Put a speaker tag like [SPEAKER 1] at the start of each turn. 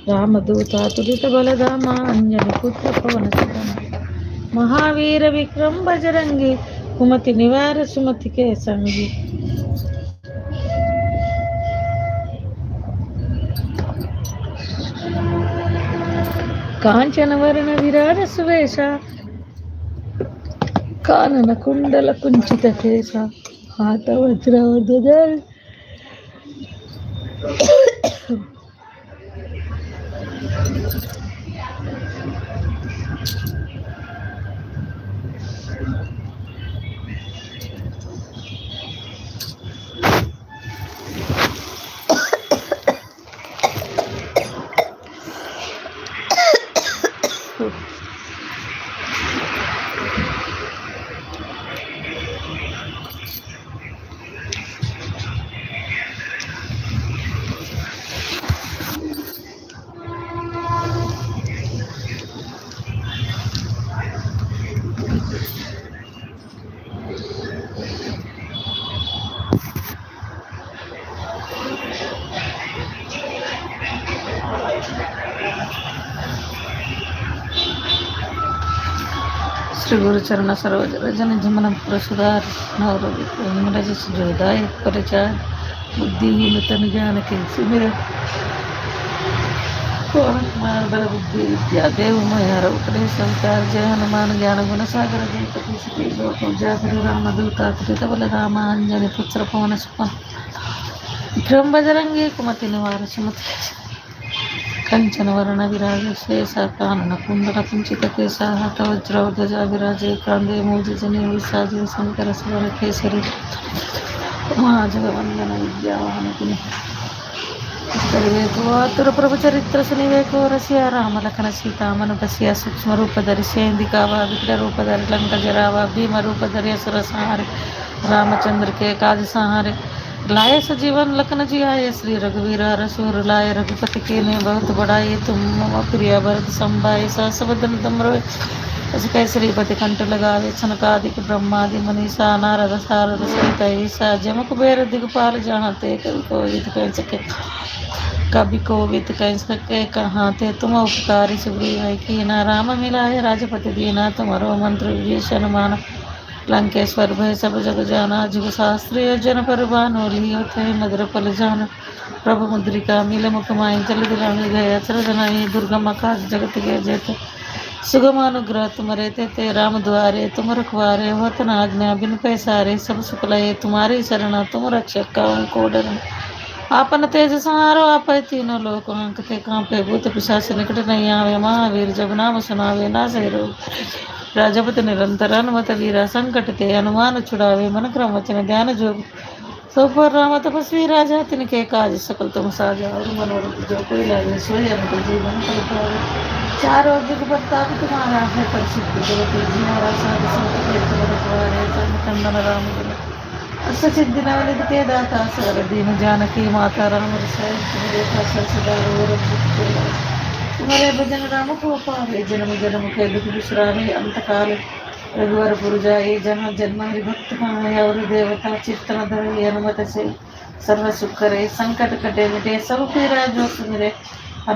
[SPEAKER 1] रामदूतातुलित बलधाम अंजनी पुत्र पवन सुतन महावीर विक्रम बजरंगी कुमति निवार सुमति के संगी। कांचन वर्ण विराज सुवेशा कानन कुंडल कुंचित केसा हाथ वज्र ध्वजा श्री गुरु चरण सरोज रजन जमन प्रसुदार नवरज सुजोदाय परिचार बुद्धिहीन तन ज्ञान के सुमिर बल बुद्धि विद्या देव मयर उपदेश अवतार जय हनुमान ज्ञान गुण सागर जय कपीश जागर राम दूता कृत बल राम अंजनी पुत्र पवन सुपन विक्रम बजरंगी कुमति निवार सुमति कंचन वर्ण विराज शेषा कानन कुंडल कुंचित केसा हठ वज्र ध्वजा विराजे कांदे मूर्धनि विसाजे शंकर सुवन केसरी महाजगवंदन विद्यावान गुण विवेको प्रभु चरित्र सुनिवेको रसिया राम लखन सीता मनु बसिया सूक्ष्म रूप धरिष्य इंदिकावा विकट रूप धरि लंक जरावा भीम रूप धरि असुर संहारे रामचंद्र के काज सहारे लाए सजीवन लखन जी आए श्री रघुवीर रसूर लाए रघुपति के ने बहुत बड़ाई तुम मम प्रिय भरत संभाए सहस बदन तुम रोए कैसरी पति कंठ लगावे छनकादिक ब्रह्मादि मनीषा नारद सारद सहित ईसा जम कुबेर दिगपाल जहाँते कभी कोविद कह सके कहाते तुम उपकारी सुग्रीव की न राम मिलाए राजपति दीना तुम्हारो मंत्र विभीषण माना लंकेश्वर भय सब जग जाना जुग शास्त्रीय जन पर बानोलियो थे मधुर पल जान प्रभु मुद्रिका मिल मुखमाई जल दिलामी गए अचरजनाई दुर्गम काज जगत के जेत सुगम अनुग्रह तुम रहते थे राम द्वारे तुम रखवारे होत न आज्ञा बिन पैसारे सब सुख लये तुम्हारी शरण तुम रक्षक काहू को डर आपन तेज सहारो आप तीनों लोक अंकते कांपे भूत पिशाच निकट नहीं आवे महावीर जब नाम सुनावे ना से रोग राजपति निरंतर हनुमत वीरा संकट के हनुमान छुड़ावे मन क्रम वचन ध्यान जोग सो पर राम तपस्वी राजा तिनके काज सकल तुम साजा और मनोरथ जो कोई लागे सोई अनुकूल जीवन फल पावे चारों जुग प्रताप तुम्हारा है प्रसिद्ध जगत जिहारा साध संकट के तुम रखवारे जन्म कंदन राम गुण अष्ट सिद्धि नवनिधि के दाता सगर दीन जानकी माता राम रसाय तुम देखा सदा और तुम्हारे भजन राम को पावे जन्म जन्म के दुख विश्रामे अंत काल रघुवर पुर जाए जहाँ जन्म हरि भक्त पाए और देवता चित्तन धरे हनुमत से सर्व सुख करे संकट कटे मिटे सब पीरा जो सुमिरे